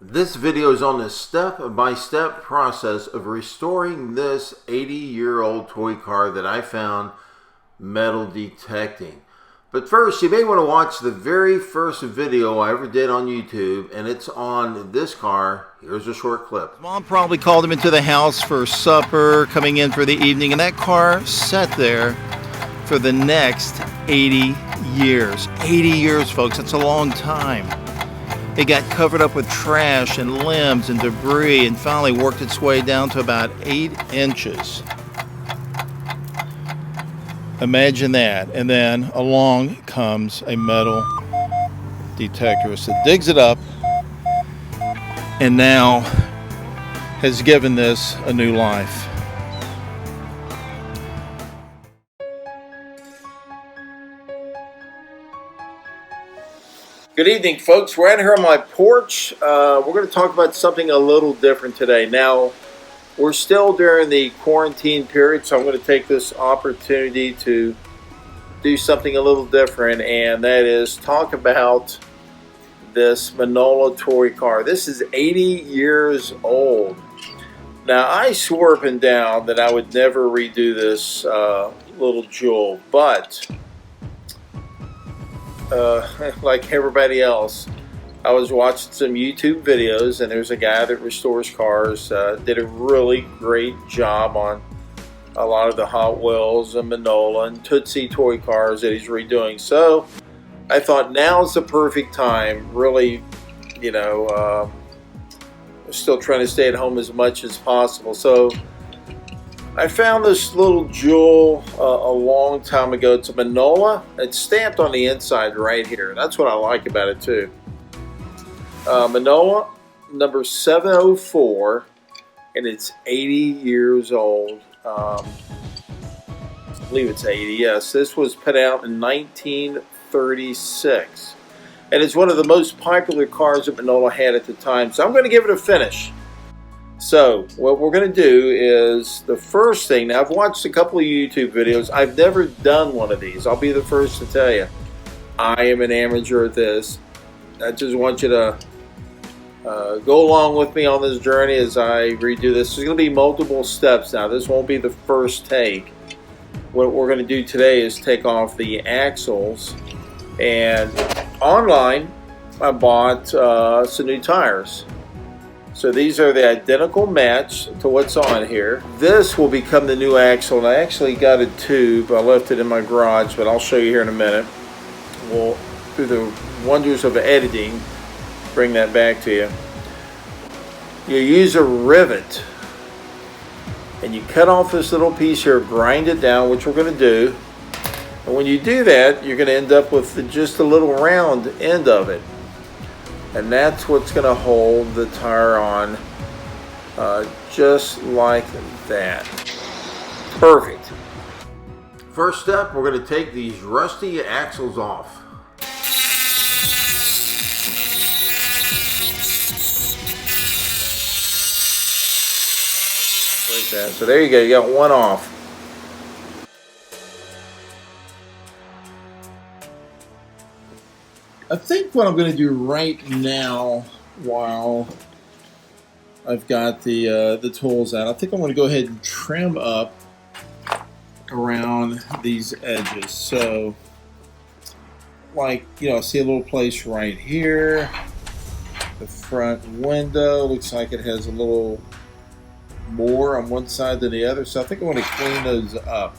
This video is on the step-by-step process of restoring this 80-year-old toy car that I found metal detecting. But first, you may want to watch the very first video I ever did on YouTube, and it's on this car. Here's a short clip. Mom probably called him into the house for supper, coming in for the evening, and that car sat there for the next 80 years. 80 years, folks, that's a long time. It got covered up with trash and limbs and debris and finally worked its way down to about 8 inches. Imagine that. And then along comes a metal detector. So it digs it up and now has given this a new life. Good evening, folks. We're out here on my porch. We're going to talk about something a little different today. Now, we're still during the quarantine period, so I'm going to take this opportunity to do something a little different, and that is talk about this Manoil Toy car. This is 80 years old. Now, I swore up and down that I would never redo this little jewel, but like everybody else, I was watching some YouTube videos, and there's a guy that restores cars, did a really great job on a lot of the Hot Wheels and Manoil and Tootsie toy cars that he's redoing. So I thought now's the perfect time, really, you know, still trying to stay at home as much as possible. So I found this little jewel a long time ago. It's a Manoil. It's stamped on the inside right here. That's what I like about it too. Manoil number 704, and it's 80 years old. I believe it's 80. Yes, this was put out in 1936, and it's one of the most popular cars that Manoil had at the time. So I'm going to give it a finish. So what we're going to do is the first thing. Now, I've watched a couple of YouTube videos. I've never done one of these. I'll be the first to tell you. I am an amateur at this. I just want you to go along with me on this journey as I redo this. There's going to be multiple steps now. This won't be the first take. What we're going to do today is take off the axles. And online, I bought some new tires. So these are the identical match to what's on here. This will become the new axle, and I actually got a tube. I left it in my garage, but I'll show you here in a minute. We'll, through the wonders of editing, bring that back to you. You use a rivet, and you cut off this little piece here, grind it down, which we're going to do. And when you do that, you're going to end up with just a little round end of it. And that's what's going to hold the tire on, just like that. Perfect. First step, we're going to take these rusty axles off. Like that. So there you go, you got one off. I think what I'm going to do right now, while I've got the tools out, I think I'm going to go ahead and trim up around these edges. So, like, you know, I see a little place right here. The front window looks like it has a little more on one side than the other. So I think I want to clean those up.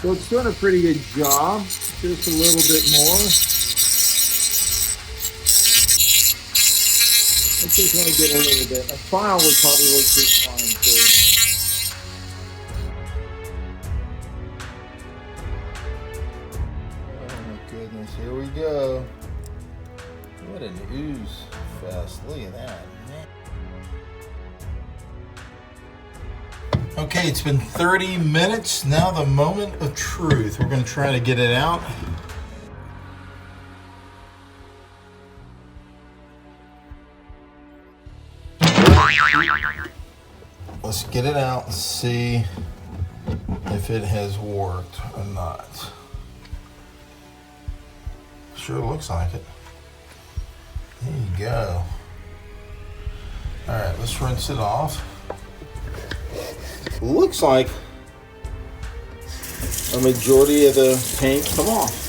So it's doing a pretty good job, just a little bit more. I just want to get a little bit. A file would probably work just fine too. Oh my goodness, here we go. What an ooze fest, look at that, man. Okay, it's been 30 minutes. Now the moment of truth. We're going to try to get it out. Let's get it out and see if it has worked or not. Sure looks like it. There you go. All right, let's rinse it off. Looks like a majority of the paint come off.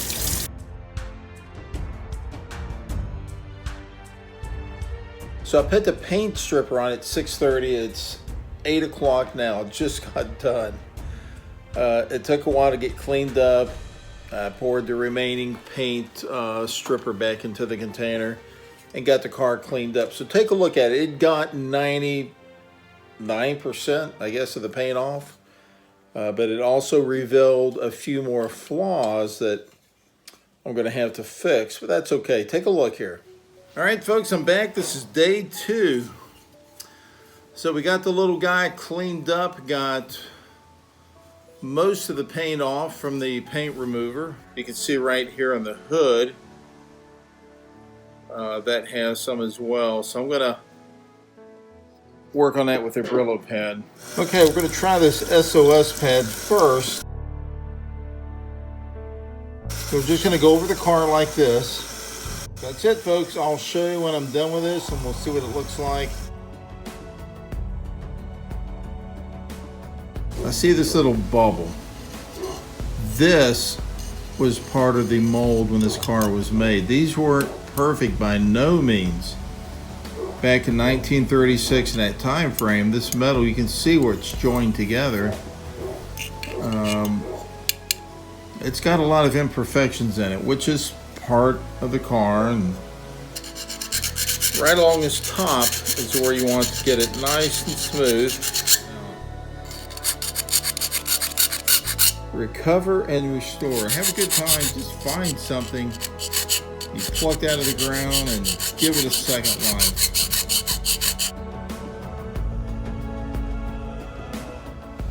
So I put the paint stripper on at 6:30. It's 8 o'clock now. It just got done. It took a while to get cleaned up. I poured the remaining paint stripper back into the container and got the car cleaned up. So take a look at it. It got 99%, I guess, of the paint off. But it also revealed a few more flaws that I'm going to have to fix. But that's okay. Take a look here. All right, folks, I'm back. This is day 2. So we got the little guy cleaned up, got most of the paint off from the paint remover. You can see right here on the hood, that has some as well. So I'm gonna work on that with a Brillo pad. Okay, we're gonna try this SOS pad first. So we're just gonna go over the car like this. That's it, folks. I'll show you when I'm done with this and we'll see what it looks like. I see this little bubble. This was part of the mold when this car was made. These weren't perfect by no means. Back in 1936, in that time frame, this metal, you can see where it's joined together. It's got a lot of imperfections in it, which is part of the car. And right along this top is where you want to get it nice and smooth. Recover and restore. Have a good time. Just find something you plucked out of the ground and give it a second life.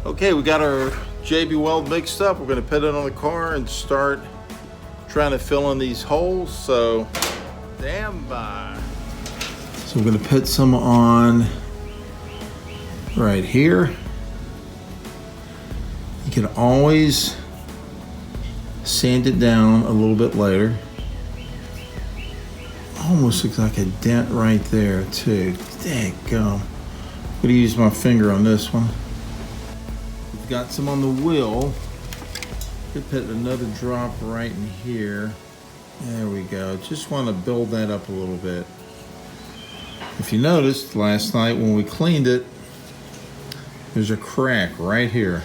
Okay, we got our JB Weld mixed up. We're going to put it on the car and start trying to fill in these holes. So stand by. So we're going to put some on right here. You can always sand it down a little bit later. Almost looks like a dent right there too. Daggum. I'm gonna use my finger on this one. We've got some on the wheel. Could put another drop right in here. There we go. Just want to build that up a little bit. If you noticed last night when we cleaned it, there's a crack right here.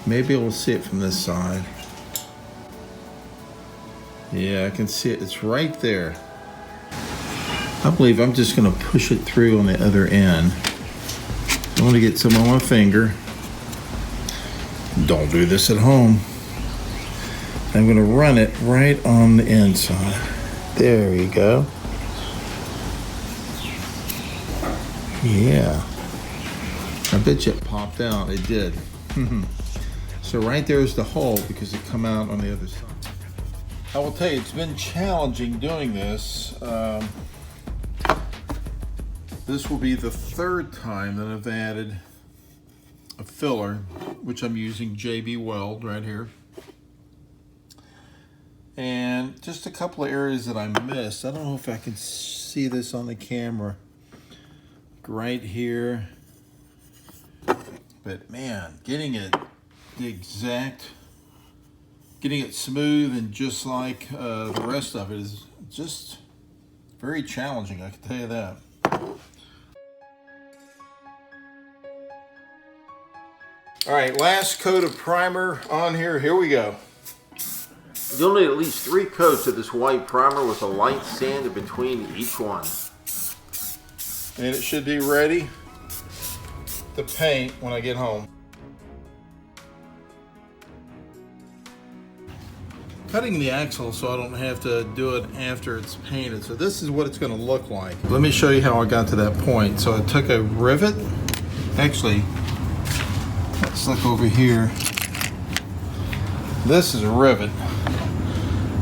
Maybe able to see it from this side. Yeah, I can see it. It's right there. I believe I'm just going to push it through on the other end. I want to get some on my finger. Don't do this at home. I'm going to run it right on the inside. There we go. Yeah. I bet you it popped out. It did. So right there is the hole because it come out on the other side. I will tell you, it's been challenging doing this. This will be the 3rd time that I've added a filler, which I'm using JB Weld right here. And just a couple of areas that I missed. I don't know if I can see this on the camera. Right here. But man, getting it smooth and just like the rest of it is just very challenging, I can tell you that. All right, last coat of primer on here. Here we go. You'll need at least 3 coats of this white primer with a light sand in between each one. And it should be ready to paint when I get home. Cutting the axle so I don't have to do it after it's painted. So this is what it's going to look like. Let me show you how I got to that point. So I took a rivet. Actually, let's look over here. This is a rivet.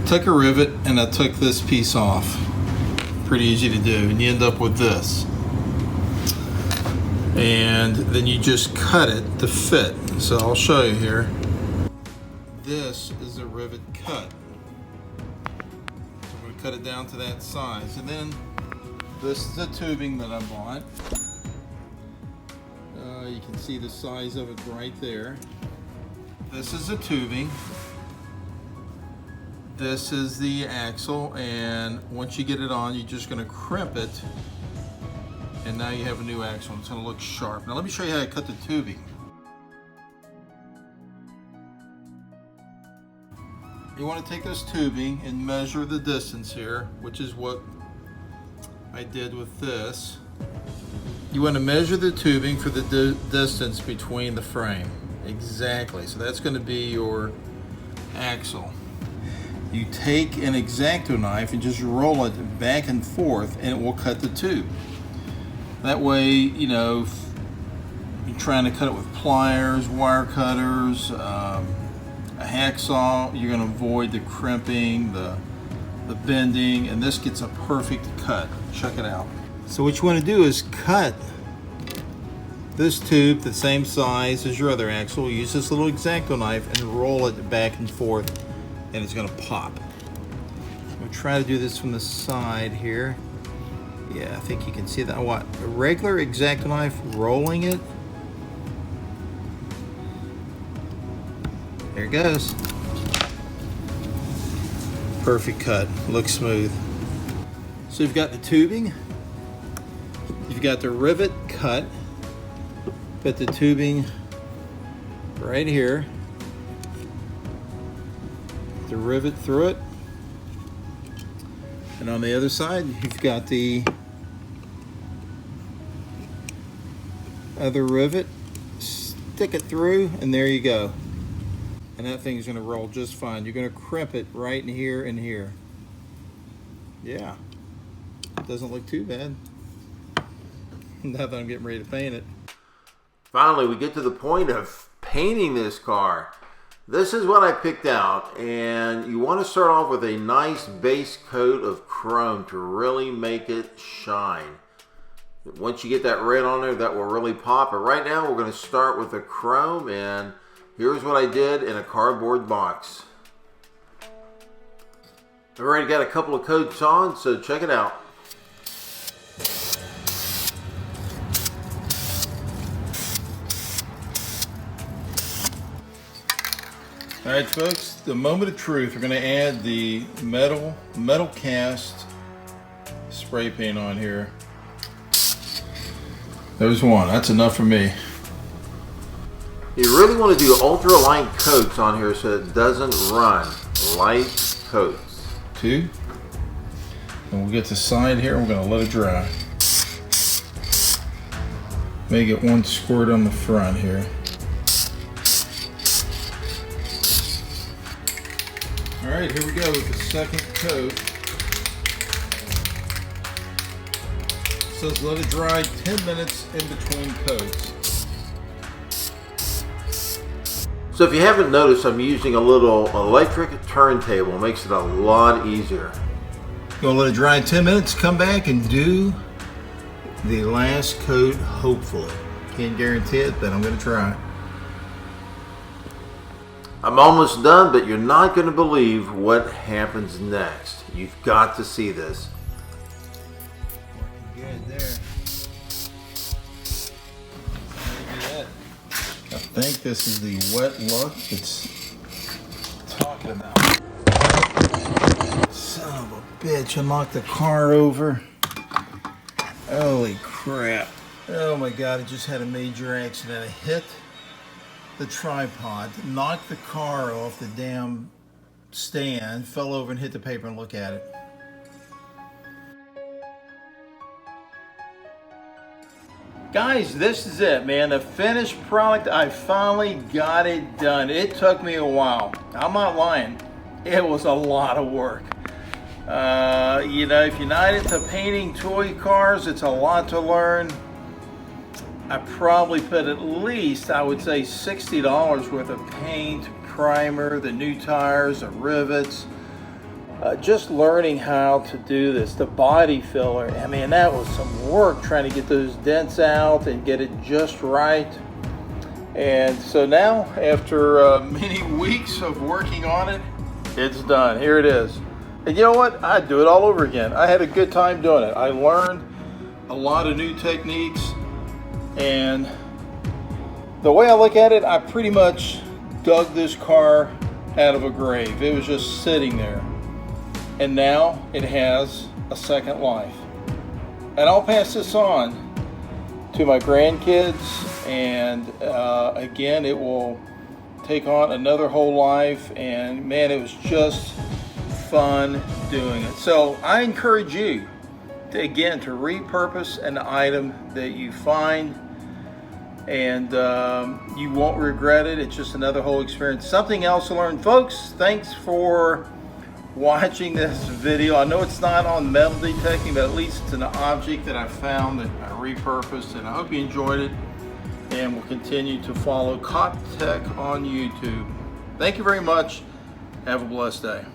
Took a rivet and I took this piece off. Pretty easy to do, and you end up with this. And then you just cut it to fit. So I'll show you here. This is a rivet cut. I'm going to cut it down to that size. And then this is the tubing that I bought. You can see the size of it right there. This is the tubing. This is the axle, and once you get it on, you're just going to crimp it, and now you have a new axle. It's going to look sharp. Now let me show you how to cut the tubing. You want to take this tubing and measure the distance here, which is what I did with this. You want to measure the tubing for the distance between the frame. Exactly. So that's going to be your axle. You take an X-Acto knife and just roll it back and forth, and it will cut the tube. That way, you know, if you're trying to cut it with pliers, wire cutters, a hacksaw, you're going to avoid the crimping, the bending, and this gets a perfect cut. Check it out. So what you want to do is cut this tube the same size as your other axle. Use this little X-Acto knife and roll it back and forth, and it's going to pop. I'm going to try to do this from the side here. Yeah, I think you can see that. What? A regular X-Acto knife rolling it. There it goes. Perfect cut. Looks smooth. So you've got the tubing. You've got the rivet cut. Put the tubing right here. The rivet through it. And on the other side, you've got the other rivet. Stick it through, and there you go. And that thing's going to roll just fine. You're going to crimp it right in here and here. Yeah. It doesn't look too bad. Now that I'm getting ready to paint it. Finally, we get to the point of painting this car. This is what I picked out, and you want to start off with a nice base coat of chrome to really make it shine. Once you get that red on there, that will really pop. But right now, we're going to start with the chrome, and here's what I did in a cardboard box. I've already got a couple of coats on, so check it out. All right, folks, the moment of truth. We're going to add the metal cast spray paint on here. There's one. That's enough for me. You really want to do ultra light coats on here so it doesn't run. Light coats. Two. And we'll get the side here. We're going to let it dry. May get one squirt on the front here. All right, here we go with the second coat. It says let it dry 10 minutes in between coats. So if you haven't noticed, I'm using a little electric turntable. It makes it a lot easier. Gonna let it dry 10 minutes, come back and do the last coat, hopefully. Can't guarantee it, but I'm gonna try. I'm almost done, but you're not going to believe what happens next. You've got to see this. Working good there. I think this is the wet look it's talking about. Son of a bitch, I knocked the car over. Holy crap. Oh my God, I just had a major accident. I hit the tripod, knocked the car off the damn stand, fell over and hit the paper, and look at it. Guys, this is it, man. The finished product, I finally got it done. It took me a while. I'm not lying. It was a lot of work. You know, if you're not into painting toy cars, it's a lot to learn. I probably put at least, I would say, $60 worth of paint, primer, the new tires, the rivets. Just learning how to do this, the body filler. I mean, that was some work trying to get those dents out and get it just right. And so now, after many weeks of working on it, it's done. Here it is. And you know what? I'd do it all over again. I had a good time doing it. I learned a lot of new techniques, and the way I look at it, I pretty much dug this car out of a grave. It was just sitting there, and now it has a second life. And I'll pass this on to my grandkids, and again, it will take on another whole life. And man, it was just fun doing it. So I encourage you to, again, to repurpose an item that you find, and you won't regret it. It's just another whole experience, something else to learn. Folks, thanks for watching this video. I know it's not on metal detecting, but at least it's an object that I found that I repurposed, and I hope you enjoyed it, and will continue to follow Coptech on YouTube. Thank you very much. Have a blessed day.